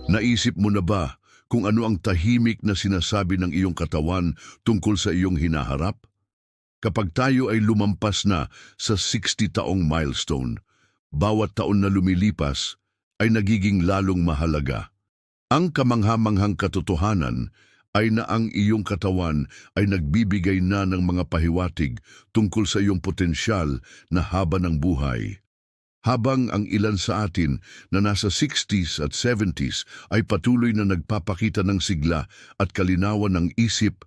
Naisip mo na ba kung ano ang tahimik na sinasabi ng iyong katawan tungkol sa iyong hinaharap? Kapag tayo ay lumampas na sa 60 taong milestone, bawat taon na lumilipas ay nagiging lalong mahalaga. Ang kamanghamanghang katotohanan ay na ang iyong katawan ay nagbibigay na ng mga pahiwatig tungkol sa iyong potensyal na haba ng buhay. Habang ang ilan sa atin na nasa 60s at 70s ay patuloy na nagpapakita ng sigla at kalinawan ng isip,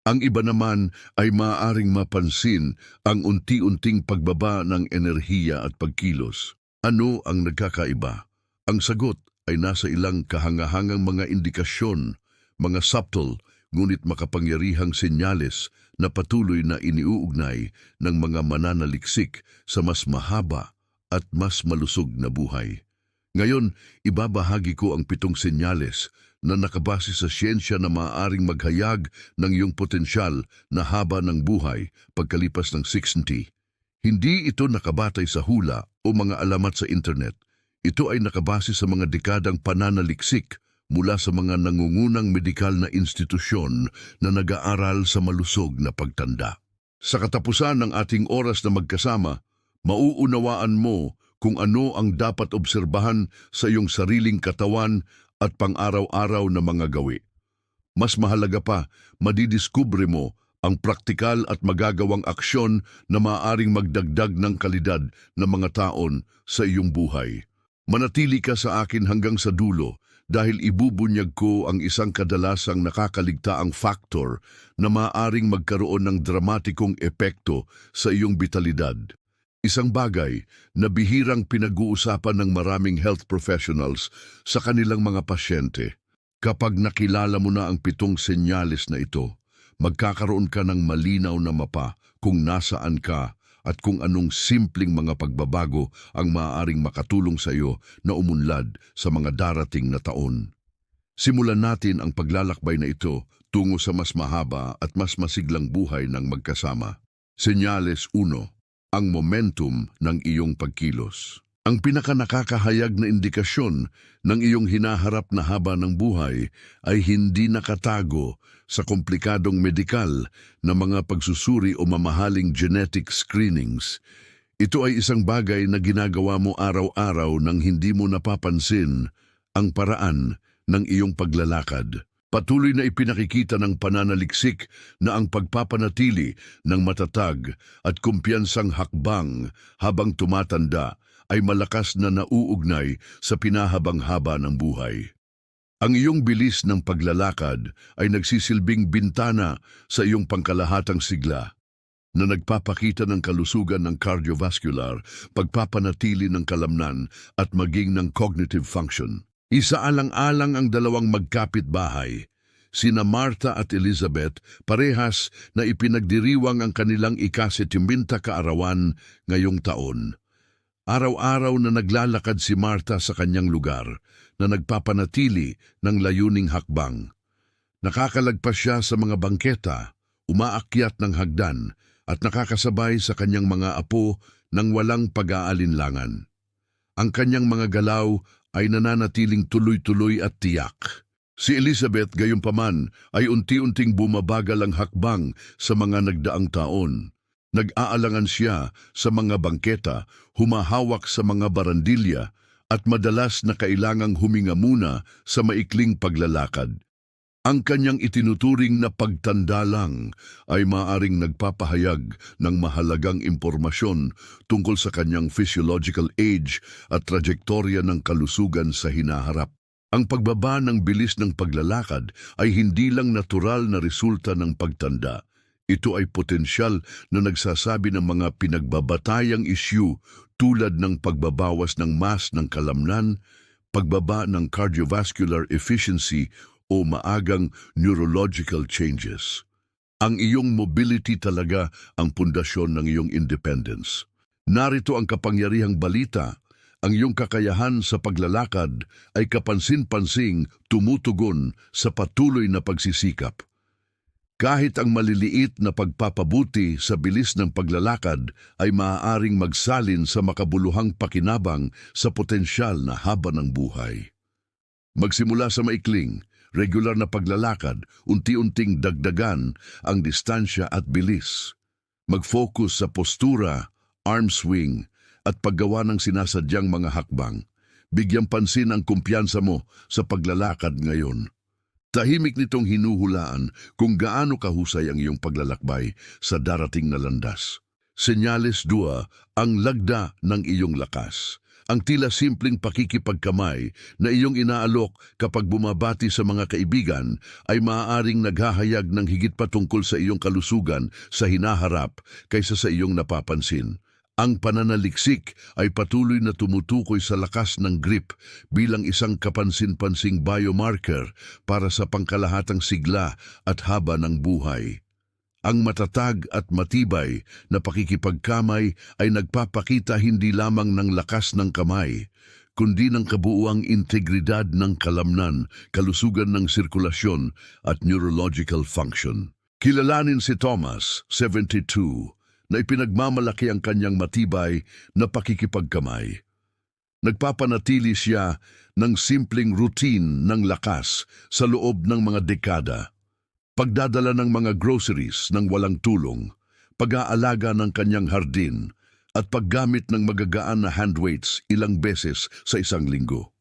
ang iba naman ay maaaring mapansin ang unti-unting pagbaba ng enerhiya at pagkilos. Ano ang nagkakaiba? Ang sagot ay nasa ilang kahangahangang mga indikasyon, mga subtle ngunit makapangyarihang senyales na patuloy na iniuugnay ng mga mananaliksik sa mas mahaba at mas malusog na buhay. Ngayon, ibabahagi ko ang 7 senyales na nakabase sa siyensya na maaaring maghayag ng iyong potensyal na haba ng buhay pagkalipas ng 60. Hindi ito nakabatay sa hula o mga alamat sa internet. Ito ay nakabase sa mga dekadang pananaliksik mula sa mga nangungunang medikal na institusyon na nag-aaral sa malusog na pagtanda. Sa katapusan ng ating oras na magkasama, mauunawaan mo kung ano ang dapat obserbahan sa iyong sariling katawan at pang-araw-araw na mga gawi. Mas mahalaga pa, madidiskubre mo ang praktikal at magagawang aksyon na maaaring magdagdag ng kalidad ng mga taon sa iyong buhay. Manatili ka sa akin hanggang sa dulo dahil ibubunyag ko ang isang kadalasang nakakaligtaang factor na maaaring magkaroon ng dramatikong epekto sa iyong vitalidad. Isang bagay na bihirang pinag-uusapan ng maraming health professionals sa kanilang mga pasyente. Kapag nakilala mo na ang 7 senyales na ito, magkakaroon ka ng malinaw na mapa kung nasaan ka at kung anong simpleng mga pagbabago ang maaaring makatulong sa iyo na umunlad sa mga darating na taon. Simulan natin ang paglalakbay na ito tungo sa mas mahaba at mas masiglang buhay ng magkasama. Senyales 1. Ang momentum ng iyong pagkilos. Ang pinakanakakahayag na indikasyon ng iyong hinaharap na haba ng buhay ay hindi nakatago sa komplikadong medikal na mga pagsusuri o mamahaling genetic screenings. Ito ay isang bagay na ginagawa mo araw-araw nang hindi mo napapansin ang paraan ng iyong paglalakad. Patuloy na ipinakikita ng pananaliksik na ang pagpapanatili ng matatag at kumpiyansang hakbang habang tumatanda ay malakas na nauugnay sa pinahabang haba ng buhay. Ang iyong bilis ng paglalakad ay nagsisilbing bintana sa iyong pangkalahatang sigla na nagpapakita ng kalusugan ng cardiovascular, pagpapanatili ng kalamnan at maging ng cognitive function. Isaalang-alang ang dalawang magkapit-bahay, sina Martha at Elizabeth, parehas na ipinagdiriwang ang kanilang ika-70 kaarawan ngayong taon. Araw-araw na naglalakad si Martha sa kanyang lugar na nagpapanatili ng layuning hakbang. Nakakalagpas siya sa mga bangketa, umaakyat ng hagdan at nakakasabay sa kanyang mga apo ng walang pag-aalinlangan. Ang kanyang mga galaw ay nananatiling tuloy-tuloy at tiyak. Si Elizabeth gayunpaman ay unti-unting bumabagal ang hakbang sa mga nagdaang taon. Nag-aalangan siya sa mga bangketa, humahawak sa mga barandilya at madalas na kailangang huminga muna sa maikling paglalakad. Ang kanyang itinuturing na pagtanda lang ay maaring nagpapahayag ng mahalagang impormasyon tungkol sa kanyang physiological age at trajektorya ng kalusugan sa hinaharap. Ang pagbaba ng bilis ng paglalakad ay hindi lang natural na resulta ng pagtanda. Ito ay potensyal na nagsasabi ng mga pinagbabatayang issue tulad ng pagbabawas ng mass ng kalamnan, pagbaba ng cardiovascular efficiency o maagang neurological changes. Ang iyong mobility talaga ang pundasyon ng iyong independence. Narito ang kapangyarihang balita. Ang iyong kakayahan sa paglalakad ay kapansin-pansing tumutugon sa patuloy na pagsisikap. Kahit ang maliliit na pagpapabuti sa bilis ng paglalakad ay maaaring magsalin sa makabuluhang pakinabang sa potensyal na haba ng buhay. Magsimula sa maikling, regular na paglalakad, unti-unting dagdagan ang distansya at bilis. Mag-focus sa postura, arm swing, at paggawa ng sinasadyang mga hakbang. Bigyang pansin ang kumpiyansa mo sa paglalakad ngayon. Tahimik nitong hinuhulaan kung gaano kahusay ang iyong paglalakbay sa darating na landas. Senyales 2, ang lagda ng iyong lakas. Ang tila simpleng pakikipagkamay na iyong inaalok kapag bumabati sa mga kaibigan ay maaaring naghahayag ng higit pa tungkol sa iyong kalusugan sa hinaharap kaysa sa iyong napapansin. Ang pananaliksik ay patuloy na tumutukoy sa lakas ng grip bilang isang kapansin-pansing biomarker para sa pangkalahatang sigla at haba ng buhay. Ang matatag at matibay na pakikipagkamay ay nagpapakita hindi lamang ng lakas ng kamay, kundi ng kabuuang integridad ng kalamnan, kalusugan ng sirkulasyon at neurological function. Kilalanin si Thomas, 72, na ipinagmamalaki ang kanyang matibay na pakikipagkamay. Nagpapanatili siya ng simpleng routine ng lakas sa loob ng mga dekada. Pagdadala ng mga groceries ng walang tulong, pag-aalaga ng kanyang hardin, at paggamit ng magagaan na handweights ilang beses sa isang linggo.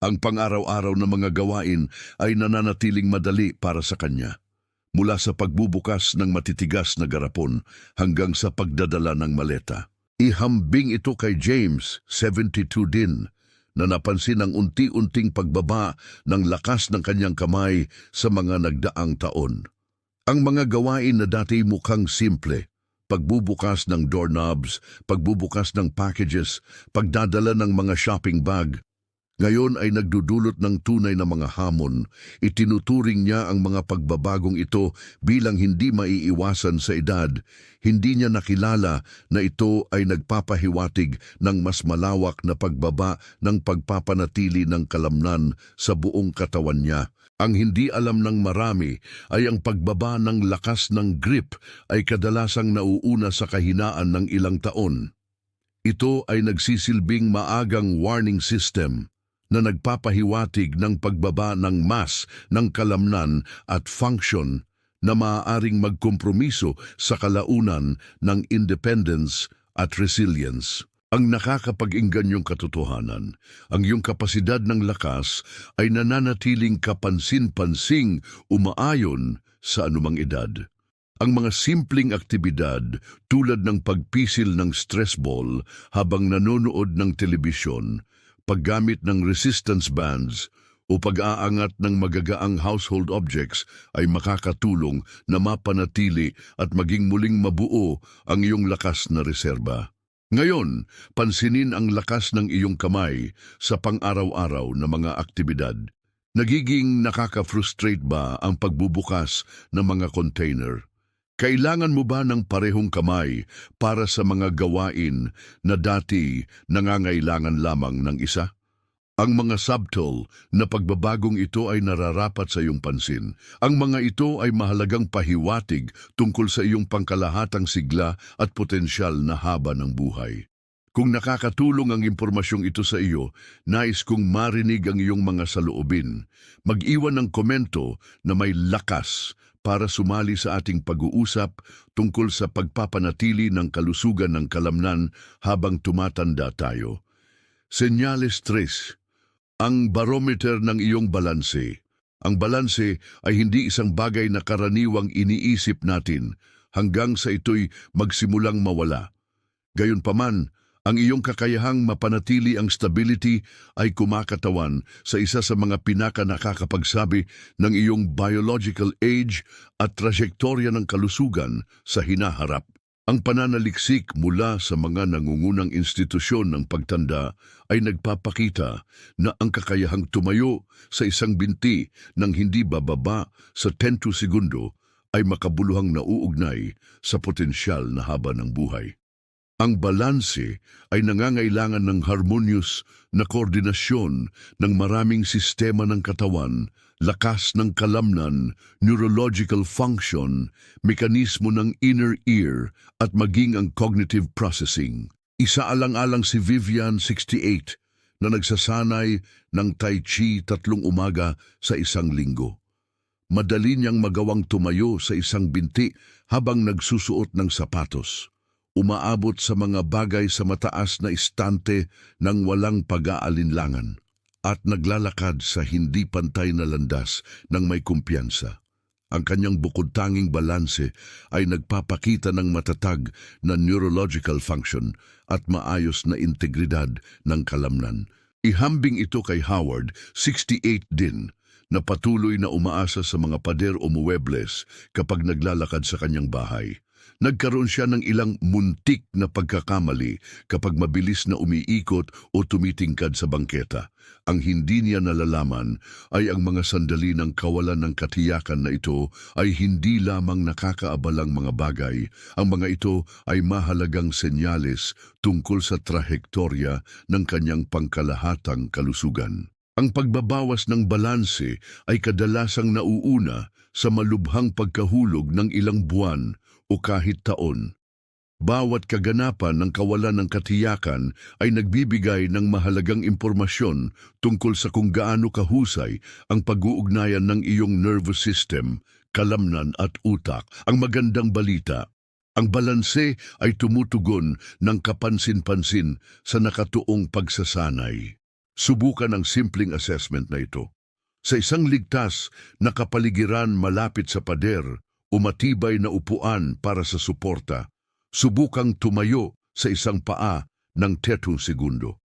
Ang pang-araw-araw na mga gawain ay nananatiling madali para sa kanya, mula sa pagbubukas ng matitigas na garapon hanggang sa pagdadala ng maleta. Ihambing ito kay James, 72 din, na napansin ang unti-unting pagbaba ng lakas ng kanyang kamay sa mga nagdaang taon. Ang mga gawain na dati mukhang simple, pagbubukas ng doorknobs, pagbubukas ng packages, pagdadala ng mga shopping bag, ngayon ay nagdudulot ng tunay na mga hamon. Itinuturing niya ang mga pagbabagong ito bilang hindi maiiwasan sa edad. Hindi niya nakilala na ito ay nagpapahiwatig ng mas malawak na pagbaba ng pagpapanatili ng kalamnan sa buong katawan niya. Ang hindi alam ng marami ay ang pagbaba ng lakas ng grip ay kadalasang nauuna sa kahinaan ng ilang taon. Ito ay nagsisilbing maagang warning system na nagpapahiwatig ng pagbaba ng mass ng kalamnan at function na maaaring magkompromiso sa kalaunan ng independence at resilience. Ang nakakapag-ingganyong katotohanan, ang iyong kapasidad ng lakas ay nananatiling kapansin-pansing umaayon sa anumang edad. Ang mga simpleng aktibidad tulad ng pagpisil ng stress ball habang nanonood ng telebisyon, paggamit ng resistance bands o pag-aangat ng magagaang household objects ay makakatulong na mapanatili at maging muling mabuo ang iyong lakas na reserba. Ngayon, pansinin ang lakas ng iyong kamay sa pang-araw-araw na mga aktibidad. Nagiging nakaka-frustrate ba ang pagbubukas ng mga container? Kailangan mo ba ng parehong kamay para sa mga gawain na dati nangangailangan lamang ng isa? Ang mga subtle na pagbabagong ito ay nararapat sa iyong pansin. Ang mga ito ay mahalagang pahiwatig tungkol sa iyong pangkalahatang sigla at potensyal na haba ng buhay. Kung nakakatulong ang impormasyong ito sa iyo, nais kong marinig ang iyong mga saloobin. Mag-iwan ng komento na may lakas para sumali sa ating pag-uusap tungkol sa pagpapanatili ng kalusugan ng kalamnan habang tumatanda tayo. Senyales 3. Ang barometer ng iyong balanse. Ang balanse ay hindi isang bagay na karaniwang iniisip natin hanggang sa ito'y magsimulang mawala. Gayunpaman, ang iyong kakayahang mapanatili ang stability ay kumakatawan sa isa sa mga pinaka-nakakapagsabi ng iyong biological age at trajektorya ng kalusugan sa hinaharap. Ang pananaliksik mula sa mga nangungunang institusyon ng pagtanda ay nagpapakita na ang kakayahang tumayo sa isang binti ng hindi bababa sa 10 segundo ay makabuluhang nauugnay sa potensyal na haba ng buhay. Ang balanse ay nangangailangan ng harmonious na koordinasyon ng maraming sistema ng katawan, lakas ng kalamnan, neurological function, mekanismo ng inner ear at maging ang cognitive processing. Isaalang-alang si Vivian, 68, na nagsasanay ng Tai Chi 3 umaga sa isang linggo. Madali niyang magawang tumayo sa isang binti habang nagsusuot ng sapatos. Umaabot sa mga bagay sa mataas na istante ng walang pag-aalinlangan at naglalakad sa hindi pantay na landas ng may kumpiyansa. Ang kanyang bukod-tanging balanse ay nagpapakita ng matatag na neurological function at maayos na integridad ng kalamnan. Ihambing ito kay Howard, 68 din, na patuloy na umaasa sa mga pader o muebles kapag naglalakad sa kanyang bahay. Nagkaroon siya ng ilang muntik na pagkakamali kapag mabilis na umiikot o tumitingkad sa bangketa. Ang hindi niya nalalaman ay ang mga sandali ng kawalan ng katiyakan na ito ay hindi lamang nakakaabalang mga bagay. Ang mga ito ay mahalagang senyales tungkol sa trahektorya ng kanyang pangkalahatang kalusugan. Ang pagbabawas ng balanse ay kadalasang nauuna sa malubhang pagkahulog ng ilang buwan o kahit taon. Bawat kaganapan ng kawalan ng katiyakan ay nagbibigay ng mahalagang impormasyon tungkol sa kung gaano kahusay ang pag-uugnayan ng iyong nervous system, kalamnan at utak. Ang magandang balita, ang balanse ay tumutugon ng kapansin-pansin sa nakatuong pagsasanay. Subukan ang simpleng assessment na ito. Sa isang ligtas na kapaligiran malapit sa pader, o matibay na upuan para sa suporta, subukang tumayo sa isang paa ng 30 segundo.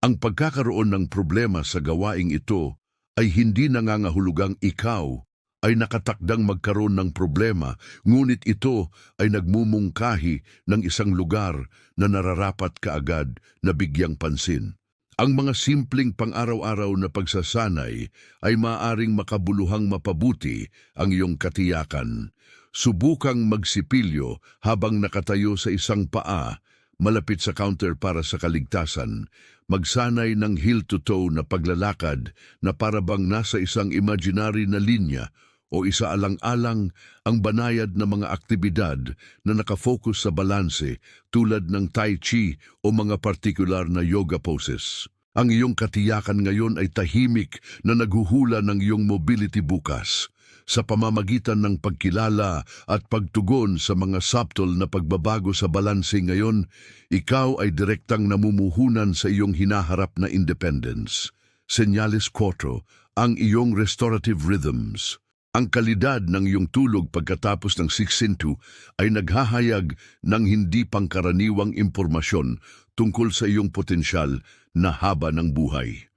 Ang pagkakaroon ng problema sa gawaing ito ay hindi nangangahulugang ikaw ay nakatakdang magkaroon ng problema, ngunit ito ay nagmumungkahi ng isang lugar na nararapat kaagad na bigyang pansin. Ang mga simpleng pang-araw-araw na pagsasanay ay maaaring makabuluhang mapabuti ang iyong katiyakan. Subukang magsipilyo habang nakatayo sa isang paa, malapit sa counter para sa kaligtasan. Magsanay ng heel-to-toe na paglalakad na parabang nasa isang imaginary na linya o isaalang-alang ang banayad na mga aktibidad na nakafocus sa balanse tulad ng Tai Chi o mga partikular na yoga poses. Ang iyong katiyakan ngayon ay tahimik na naghuhula ng iyong mobility bukas. Sa pamamagitan ng pagkilala at pagtugon sa mga subtle na pagbabago sa balanse ngayon, ikaw ay direktang namumuhunan sa iyong hinaharap na independence. Senyales 4, ang iyong restorative rhythms. Ang kalidad ng iyong tulog pagkatapos ng 6-2 ay naghahayag ng hindi pangkaraniwang impormasyon tungkol sa iyong potensyal na haba ng buhay.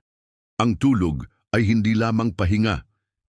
Ang tulog ay hindi lamang pahinga.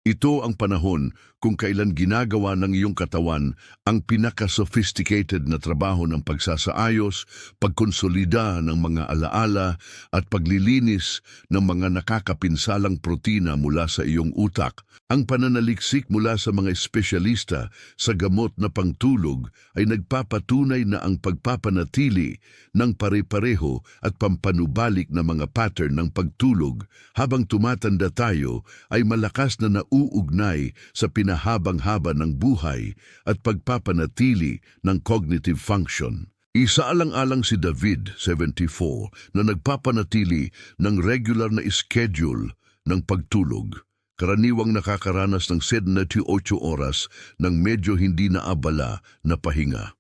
Ito ang panahon kung kailan ginagawa ng iyong katawan ang pinaka-sophisticated na trabaho ng pagsasaayos, pagkonsolida ng mga alaala at paglilinis ng mga nakakapinsalang protina mula sa iyong utak. Ang pananaliksik mula sa mga espesyalista sa gamot na pangtulog ay nagpapatunay na ang pagpapanatili ng pare-pareho at pampanubalik na mga pattern ng pagtulog habang tumatanda tayo ay malakas na nauugnay sa pinahabang-haba ng buhay at pagpapanatili ng cognitive function. Isaalang-alang si David, 74, na nagpapanatili ng regular na schedule ng pagtulog. Karaniwang nakakaranas ng 78 oras ng medyo hindi naabala na pahinga.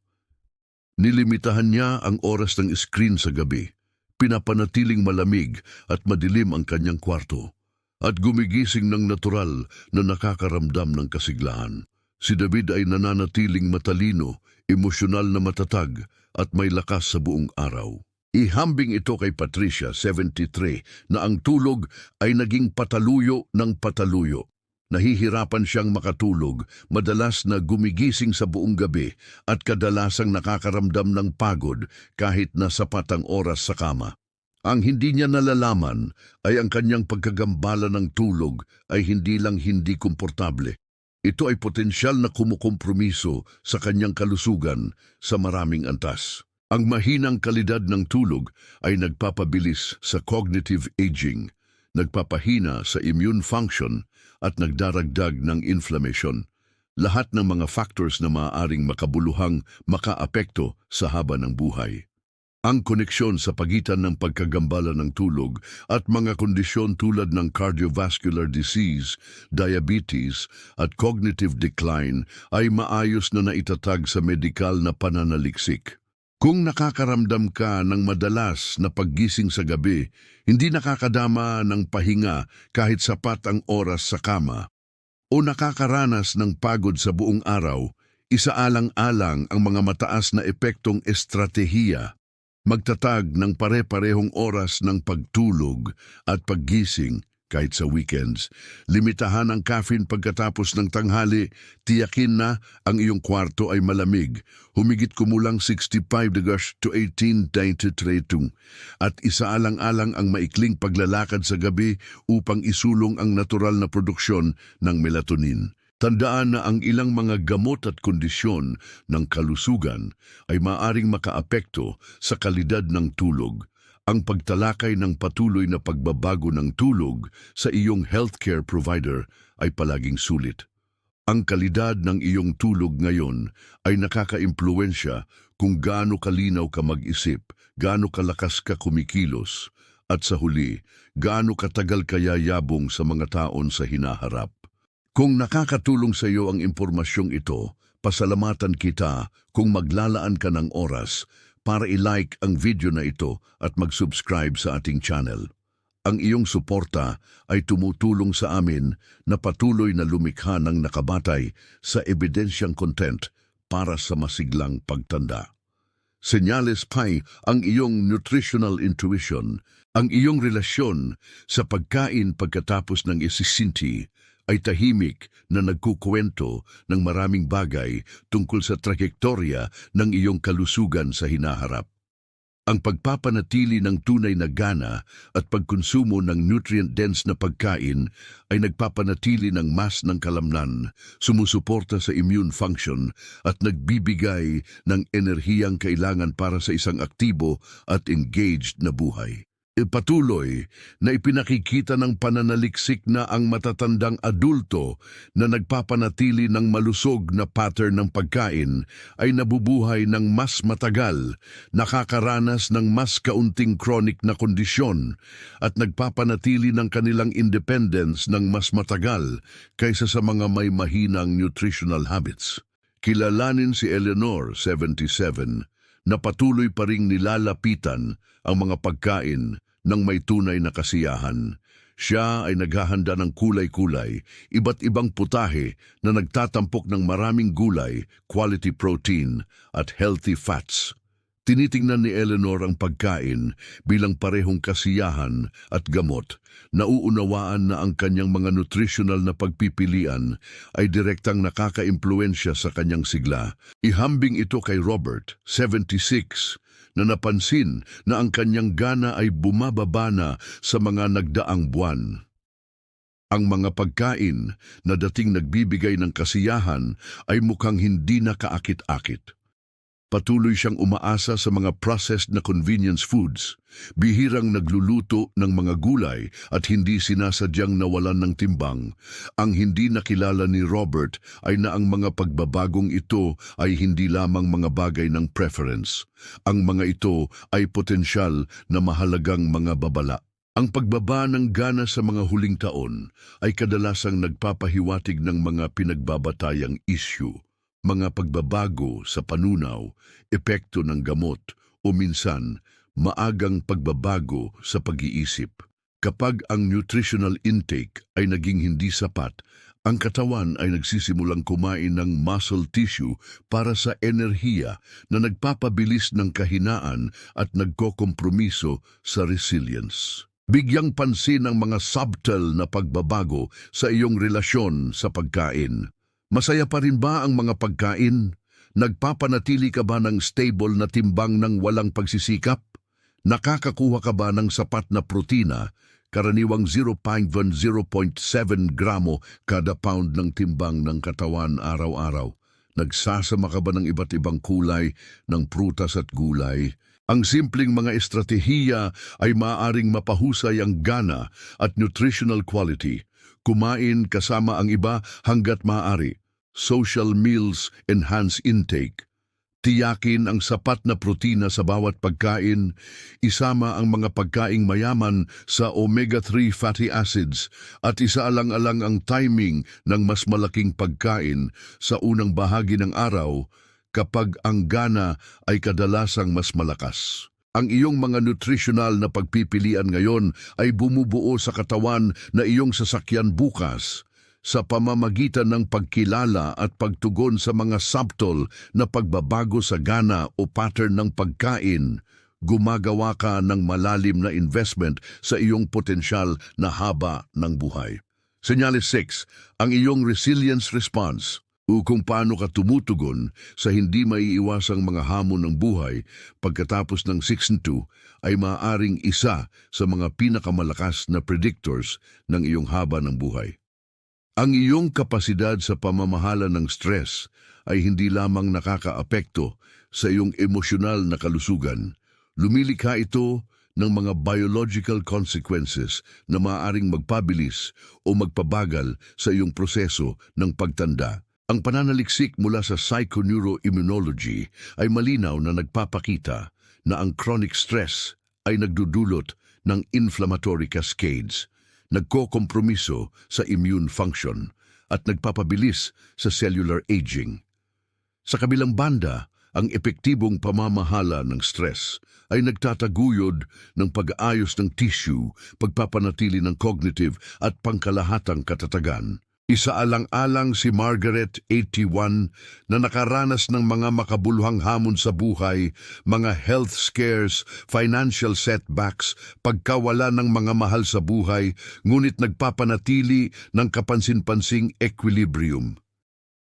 Nilimitahan niya ang oras ng screen sa gabi, pinapanatiling malamig at madilim ang kanyang kwarto, at gumigising ng natural na nakakaramdam ng kasiglahan. Si David ay nananatiling matalino, emosyonal na matatag at may lakas sa buong araw. Ihambing ito kay Patricia, 73, na ang tulog ay naging pataluyo ng pataluyo. Nahihirapan siyang makatulog, madalas na gumigising sa buong gabi at kadalasang nakakaramdam ng pagod kahit na sapat ang oras sa kama. Ang hindi niya nalalaman ay ang kanyang pagkagambala ng tulog ay hindi lang hindi komportable. Ito ay potensyal na kumukompromiso sa kanyang kalusugan sa maraming antas. Ang mahinang kalidad ng tulog ay nagpapabilis sa cognitive aging, nagpapahina sa immune function at nagdaragdag ng inflammation. Lahat ng mga factors na maaaring makabuluhang makaapekto sa haba ng buhay. Ang koneksyon sa pagitan ng pagkagambala ng tulog at mga kondisyon tulad ng cardiovascular disease, diabetes at cognitive decline ay maayos na naitatag sa medikal na pananaliksik. Kung nakakaramdam ka ng madalas na paggising sa gabi, hindi nakakadama ng pahinga kahit sapat ang oras sa kama, o nakakaranas ng pagod sa buong araw, isaalang-alang ang mga mataas na epektong estratehiya. Magtatag ng pare-parehong oras ng pagtulog at paggising kahit sa weekends. Limitahan ang caffeine pagkatapos ng tanghali. Tiyakin na ang iyong kwarto ay malamig. Humigit kumulang 65 degrees to 18 at isaalang-alang ang maikling paglalakad sa gabi upang isulong ang natural na produksyon ng melatonin. Tandaan na ang ilang mga gamot at kondisyon ng kalusugan ay maaring makaapekto sa kalidad ng tulog. Ang pagtalakay ng patuloy na pagbabago ng tulog sa iyong healthcare provider ay palaging sulit. Ang kalidad ng iyong tulog ngayon ay nakakaimpluwensya kung gaano kalinaw ka mag-isip, gaano kalakas ka kumikilos, at sa huli, gaano katagal ka yayabong sa mga taon sa hinaharap. Kung nakakatulong sa iyo ang impormasyong ito, pasalamatan kita kung maglalaan ka ng oras para i-like ang video na ito at mag-subscribe sa ating channel. Ang iyong suporta ay tumutulong sa amin na patuloy na lumikha ng nakabatay sa ebidensyang content para sa masiglang pagtanda. Senyales pa'y ang iyong nutritional intuition, ang iyong relasyon sa pagkain pagkatapos ng isisinti, ay tahimik na nagkukwento ng maraming bagay tungkol sa trajektorya ng iyong kalusugan sa hinaharap. Ang pagpapanatili ng tunay na gana at pagkonsumo ng nutrient-dense na pagkain ay nagpapanatili ng mas ng kalamnan, sumusuporta sa immune function at nagbibigay ng enerhiyang kailangan para sa isang aktibo at engaged na buhay. Patuloy na ipinakikita ng pananaliksik na ang matatandang adulto na nagpapanatili ng malusog na pattern ng pagkain ay nabubuhay ng mas matagal, nakakaranas ng mas kaunting chronic na kondisyon, at nagpapanatili ng kanilang independence ng mas matagal kaysa sa mga may mahinang nutritional habits. Kilalanin si Eleanor, 77, na patuloy pa ring nilalapitan ang mga pagkain ng may tunay na kasiyahan. Siya ay naghahanda ng kulay-kulay, iba't ibang putahe na nagtatampok ng maraming gulay, quality protein at healthy fats. Tinitingnan ni Eleanor ang pagkain bilang parehong kasiyahan at gamot. Nauunawaan na ang kanyang mga nutritional na pagpipilian ay direktang nakakaimpluwensya sa kanyang sigla. Ihambing ito kay Robert, 76, na napansin na ang kanyang gana ay bumababa na sa mga nagdaang buwan. Ang mga pagkain na dating nagbibigay ng kasiyahan ay mukhang hindi na kaakit-akit. Patuloy siyang umaasa sa mga processed na convenience foods, bihirang nagluluto ng mga gulay at hindi sinasadyang nawalan ng timbang. Ang hindi nakilala ni Robert ay na ang mga pagbabagong ito ay hindi lamang mga bagay ng preference. Ang mga ito ay potensyal na mahalagang mga babala. Ang pagbaba ng gana sa mga huling taon ay kadalasang nagpapahiwatig ng mga pinagbabatayang issue, mga pagbabago sa panunaw, epekto ng gamot, o minsan, maagang pagbabago sa pag-iisip. Kapag ang nutritional intake ay naging hindi sapat, ang katawan ay nagsisimulang kumain ng muscle tissue para sa enerhiya na nagpapabilis ng kahinaan at nagkokompromiso sa resilience. Bigyang pansin ang mga subtle na pagbabago sa iyong relasyon sa pagkain. Masaya pa rin ba ang mga pagkain? Nagpapanatili ka ba ng stable na timbang ng walang pagsisikap? Nakakakuha ka ba ng sapat na protina, karaniwang 0.7 gramo kada pound ng timbang ng katawan araw-araw? Nagsasama ka ba ng iba't ibang kulay ng prutas at gulay? Ang simpleng mga estratehiya ay maaaring mapahusay ang gana at nutritional quality. Kumain kasama ang iba hanggat maaari. Social meals enhance intake. Tiyakin ang sapat na protina sa bawat pagkain, isama ang mga pagkaing mayaman sa omega-3 fatty acids at isaalang-alang ang timing ng mas malaking pagkain sa unang bahagi ng araw kapag ang gana ay kadalasang mas malakas. Ang iyong mga nutritional na pagpipilian ngayon ay bumubuo sa katawan na iyong sasakyan bukas sa pamamagitan ng pagkilala at pagtugon sa mga subtle na pagbabago sa gana o pattern ng pagkain. Gumagawa ka ng malalim na investment sa iyong potensyal na haba ng buhay. Senyales 6, ang iyong resilience response o kung paano ka tumutugon sa hindi maiiwasang mga hamon ng buhay pagkatapos ng 6-2 ay maaaring isa sa mga pinakamalakas na predictors ng iyong haba ng buhay. Ang iyong kapasidad sa pamamahala ng stress ay hindi lamang nakakaapekto sa iyong emosyonal na kalusugan. Lumilikha ito ng mga biological consequences na maaaring magpabilis o magpabagal sa iyong proseso ng pagtanda. Ang pananaliksik mula sa psychoneuroimmunology ay malinaw na nagpapakita na ang chronic stress ay nagdudulot ng inflammatory cascades, nagkokompromiso sa immune function at nagpapabilis sa cellular aging. Sa kabilang banda, ang epektibong pamamahala ng stress ay nagtataguyod ng pag-aayos ng tissue, pagpapanatili ng cognitive at pangkalahatang katatagan. Isaalang-alang si Margaret, 81, na nakaranas ng mga makabuluhang hamon sa buhay, mga health scares, financial setbacks, pagkawala ng mga mahal sa buhay, ngunit nagpapanatili ng kapansin-pansing equilibrium.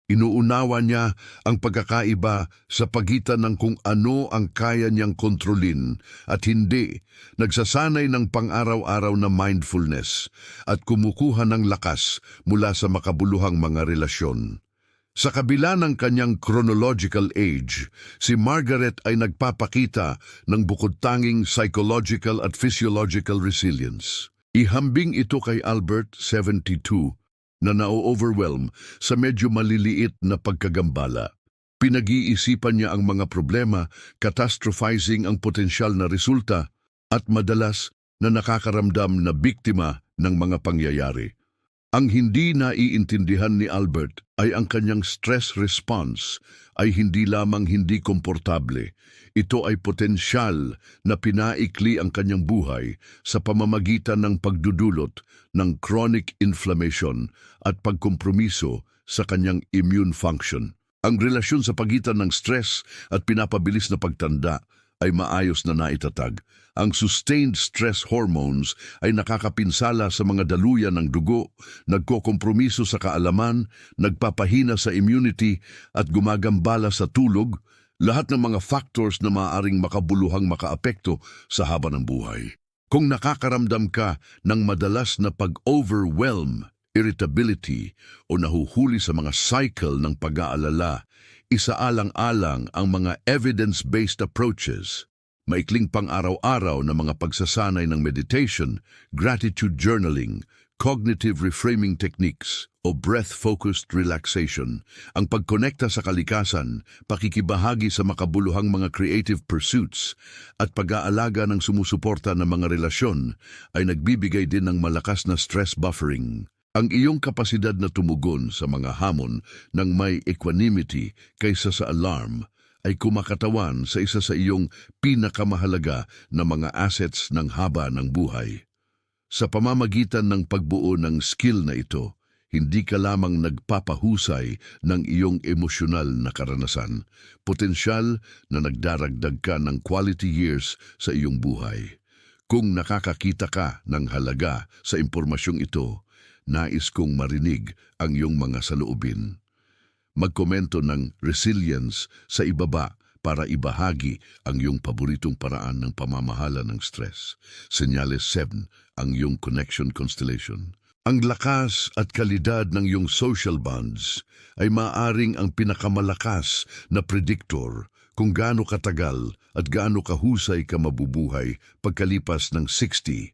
Inuunawa niya ang pagkakaiba sa pagitan ng kung ano ang kaya niyang kontrolin at hindi, nagsasanay ng pang-araw-araw na mindfulness at kumukuha ng lakas mula sa makabuluhang mga relasyon. Sa kabila ng kanyang chronological age, si Margaret ay nagpapakita ng bukod-tanging psychological at physiological resilience. Ihambing ito kay Albert, 72, na na-overwhelm sa medyo maliliit na pagkagambala. Pinag-iisipan niya ang mga problema, catastrophizing ang potensyal na resulta, at madalas na nakakaramdam na biktima ng mga pangyayari. Ang hindi naiintindihan ni Albert ay ang kanyang stress response ay hindi lamang hindi komportable. Ito ay potensyal na pinaikli ang kanyang buhay sa pamamagitan ng pagdudulot ng chronic inflammation at pagkompromiso sa kanyang immune function. Ang relasyon sa pagitan ng stress at pinapabilis na pagtanda ay maayos na naitatag. Ang sustained stress hormones ay nakakapinsala sa mga daluyan ng dugo, nagkokompromiso sa kaalaman, nagpapahina sa immunity at gumagambala sa tulog, lahat ng mga factors na maaaring makabuluhang makaapekto sa haba ng buhay. Kung nakakaramdam ka ng madalas na pag-overwhelm, irritability o nahuhuli sa mga cycle ng pag-aalala, isaalang-alang ang mga evidence-based approaches, maikling pang-araw-araw na mga pagsasanay ng meditation, gratitude journaling, cognitive reframing techniques o breath-focused relaxation, ang pagkonekta sa kalikasan, pakikibahagi sa makabuluhang mga creative pursuits at pag-aalaga ng sumusuporta ng mga relasyon ay nagbibigay din ng malakas na stress buffering. Ang iyong kapasidad na tumugon sa mga hamon ng may equanimity kaysa sa alarm ay kumakatawan sa isa sa iyong pinakamahalaga na mga assets ng haba ng buhay. Sa pamamagitan ng pagbuo ng skill na ito, hindi ka lamang nagpapahusay ng iyong emosyonal na karanasan, potensyal na nagdaragdag ka ng quality years sa iyong buhay. Kung nakakakita ka ng halaga sa impormasyong ito, nais kong marinig ang iyong mga saloobin. Magkomento ng resilience sa ibaba para ibahagi ang iyong paboritong paraan ng pamamahala ng stress. Senyales 7, ang iyong connection constellation. Ang lakas at kalidad ng iyong social bonds ay maaring ang pinakamalakas na predictor kung gaano katagal at gaano kahusay ka mabubuhay pagkalipas ng 60.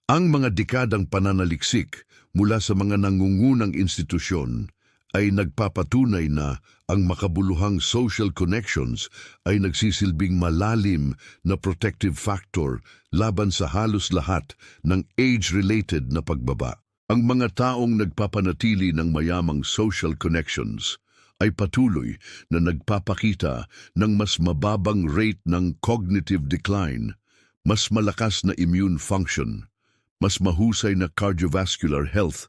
Ang mga dekadang pananaliksik mula sa mga nangungunang institusyon ay nagpapatunay na ang makabuluhang social connections ay nagsisilbing malalim na protective factor laban sa halos lahat ng age-related na pagbaba. Ang mga taong nagpapanatili ng mayamang social connections ay patuloy na nagpapakita ng mas mababang rate ng cognitive decline, mas malakas na immune function, mas mahusay na cardiovascular health,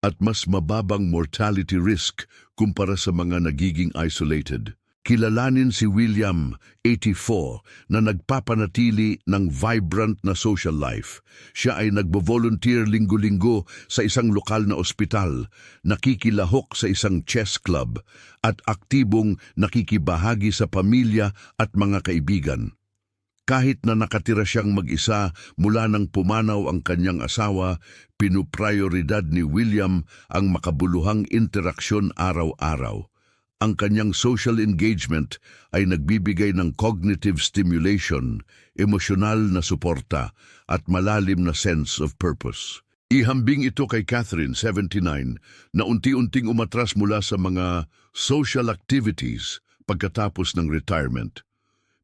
at mas mababang mortality risk kumpara sa mga nagiging isolated. Kilalanin si William, 84, na nagpapanatili ng vibrant na social life. Siya ay nagbo-volunteer linggo-linggo sa isang lokal na ospital, nakikilahok sa isang chess club, at aktibong nakikibahagi sa pamilya at mga kaibigan. Kahit na nakatira siyang mag-isa mula nang pumanaw ang kanyang asawa, pinuprioridad ni William ang makabuluhang interaksyon araw-araw. Ang kanyang social engagement ay nagbibigay ng cognitive stimulation, emosyonal na suporta, at malalim na sense of purpose. Ihambing ito kay Catherine, 79, na unti-unting umatras mula sa mga social activities pagkatapos ng retirement.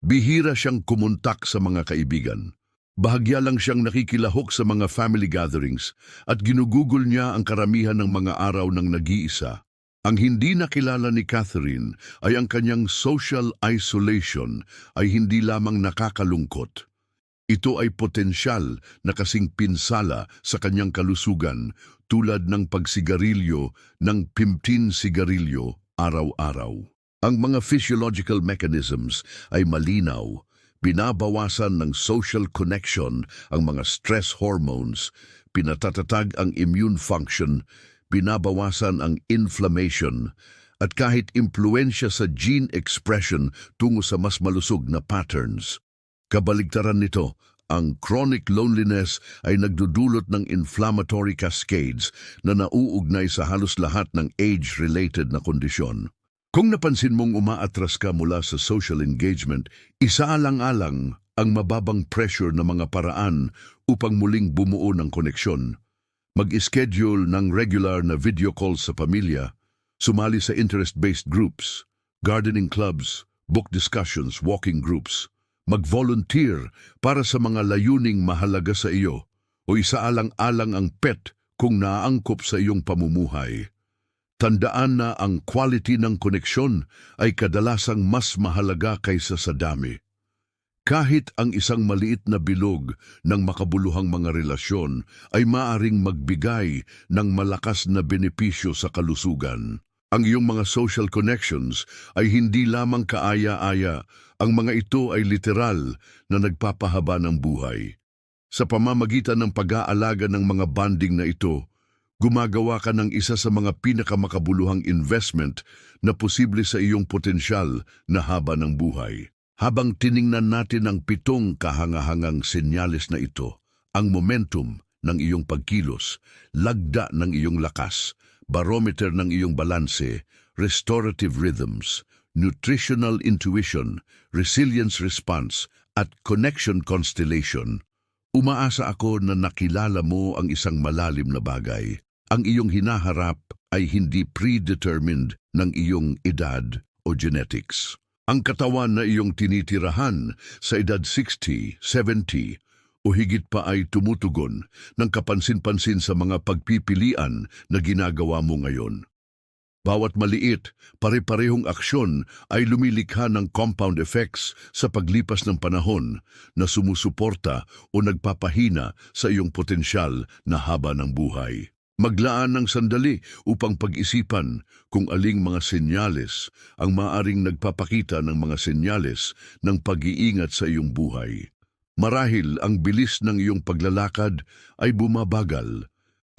Bihira siyang kumontak sa mga kaibigan. Bahagya lang siyang nakikilahok sa mga family gatherings at ginugugol niya ang karamihan ng mga araw ng nag-iisa. Ang hindi nakilala ni Catherine ay ang kanyang social isolation ay hindi lamang nakakalungkot. Ito ay potensyal na kasing pinsala sa kanyang kalusugan tulad ng pagsigarilyo ng 15 sigarilyo araw-araw. Ang mga physiological mechanisms ay malinaw, binabawasan ng social connection ang mga stress hormones, pinatatatag ang immune function, binabawasan ang inflammation, at kahit impluensya sa gene expression tungo sa mas malusog na patterns. Kabaligtaran nito, ang chronic loneliness ay nagdudulot ng inflammatory cascades na nauugnay sa halos lahat ng age-related na kondisyon. Kung napansin mong umaatras ka mula sa social engagement, isaalang-alang ang mababang pressure na mga paraan upang muling bumuo ng koneksyon. Mag-schedule ng regular na video calls sa pamilya, sumali sa interest-based groups, gardening clubs, book discussions, walking groups. Mag-volunteer para sa mga layuning mahalaga sa iyo o isaalang-alang ang pet kung naaangkop sa iyong pamumuhay. Tandaan na ang quality ng koneksyon ay kadalasang mas mahalaga kaysa sa dami. Kahit ang isang maliit na bilog ng makabuluhang mga relasyon ay maaring magbigay ng malakas na benepisyo sa kalusugan. Ang iyong mga social connections ay hindi lamang kaaya-aya, ang mga ito ay literal na nagpapahaba ng buhay. Sa pamamagitan ng pag-aalaga ng mga bonding na ito, gumagawa ka ng isa sa mga pinakamakabuluhang investment na posible sa iyong potensyal na haba ng buhay. Habang tiningnan natin ang 7 kahangahangang senyales na ito, ang momentum ng iyong pagkilos, lagda ng iyong lakas, barometer ng iyong balanse, restorative rhythms, nutritional intuition, resilience response, at connection constellation, umaasa ako na nakilala mo ang isang malalim na bagay. Ang iyong hinaharap ay hindi predetermined ng iyong edad o genetics. Ang katawan na iyong tinitirahan sa edad 60, 70 o higit pa ay tumutugon ng kapansin-pansin sa mga pagpipilian na ginagawa mo ngayon. Bawat maliit, pare-parehong aksyon ay lumilikha ng compound effects sa paglipas ng panahon na sumusuporta o nagpapahina sa iyong potensyal na haba ng buhay. Maglaan ng sandali upang pag-isipan kung aling mga senyales ang maaring nagpapakita ng mga senyales ng pag-iingat sa iyong buhay. Marahil ang bilis ng iyong paglalakad ay bumabagal,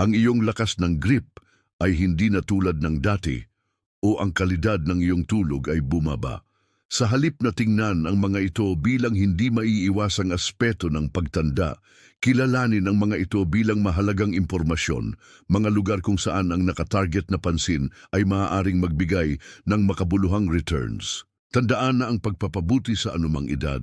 ang iyong lakas ng grip ay hindi na tulad ng dati, o ang kalidad ng iyong tulog ay bumaba. Sa halip na tingnan ang mga ito bilang hindi maiiwasang aspeto ng pagtanda, kilalanin ang mga ito bilang mahalagang impormasyon, mga lugar kung saan ang nakatarget na pansin ay maaaring magbigay ng makabuluhang returns. Tandaan na ang pagpapabuti sa anumang edad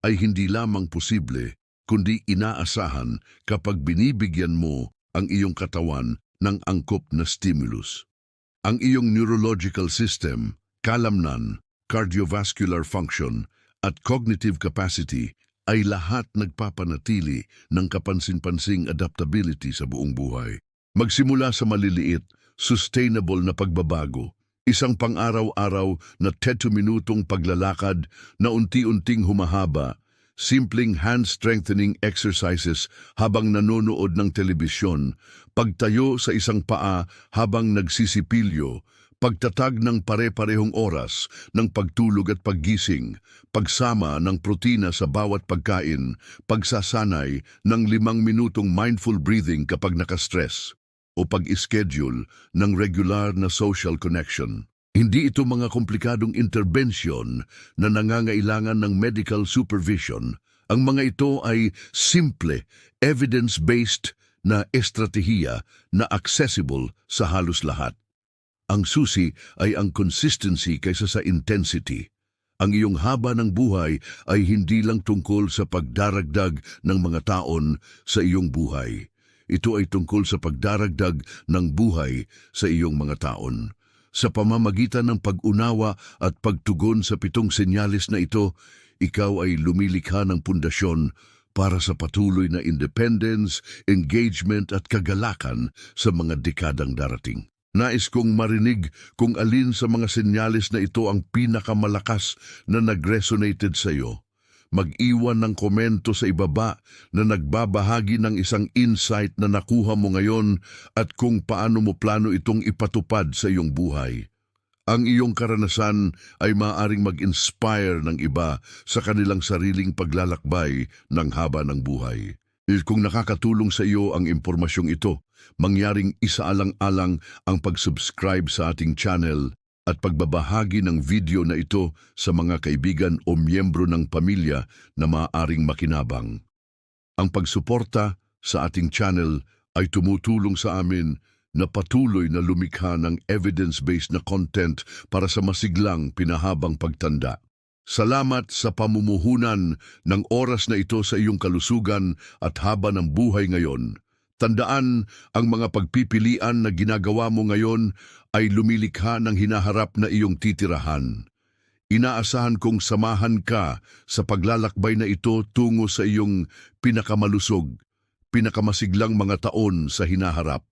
ay hindi lamang posible, kundi inaasahan kapag binibigyan mo ang iyong katawan ng angkop na stimulus. Ang iyong neurological system, kalamnan, cardiovascular function, at cognitive capacity ay lahat nagpapanatili ng kapansin-pansing adaptability sa buong buhay. Magsimula sa maliliit, sustainable na pagbabago, isang pang-araw-araw na 10 minutong paglalakad na unti-unting humahaba, simpleng hand-strengthening exercises habang nanonood ng telebisyon, pagtayo sa isang paa habang nagsisipilyo, pagtatag ng pare-parehong oras ng pagtulog at paggising, pagsama ng protina sa bawat pagkain, pagsasanay ng 5 minutong mindful breathing kapag nakastress, o pag-schedule ng regular na social connection. Hindi ito mga komplikadong intervention na nangangailangan ng medical supervision. Ang mga ito ay simple, evidence-based na estratehiya na accessible sa halos lahat. Ang susi ay ang consistency kaysa sa intensity. Ang iyong haba ng buhay ay hindi lang tungkol sa pagdaragdag ng mga taon sa iyong buhay. Ito ay tungkol sa pagdaragdag ng buhay sa iyong mga taon. Sa pamamagitan ng pag-unawa at pagtugon sa 7 senyales na ito, ikaw ay lumilikha ng pundasyon para sa patuloy na independence, engagement at kagalakan sa mga dekadang darating. Nais kong marinig kung alin sa mga senyales na ito ang pinakamalakas na nag-resonated sa iyo. Mag-iwan ng komento sa ibaba na nagbabahagi ng isang insight na nakuha mo ngayon at kung paano mo plano itong ipatupad sa iyong buhay. Ang iyong karanasan ay maaaring mag-inspire ng iba sa kanilang sariling paglalakbay ng haba ng buhay. Kung nakakatulong sa iyo ang impormasyong ito, mangyaring isaalang-alang ang pag-subscribe sa ating channel at pagbabahagi ng video na ito sa mga kaibigan o miyembro ng pamilya na maaaring makinabang. Ang pagsuporta sa ating channel ay tumutulong sa amin na patuloy na lumikha ng evidence-based na content para sa masiglang pinahabang pagtanda. Salamat sa pamumuhunan ng oras na ito sa iyong kalusugan at haba ng buhay ngayon. Tandaan, ang mga pagpipilian na ginagawa mo ngayon ay lumilikha ng hinaharap na iyong titirahan. Inaasahan kong samahan ka sa paglalakbay na ito tungo sa iyong pinakamalusog, pinakamasiglang mga taon sa hinaharap.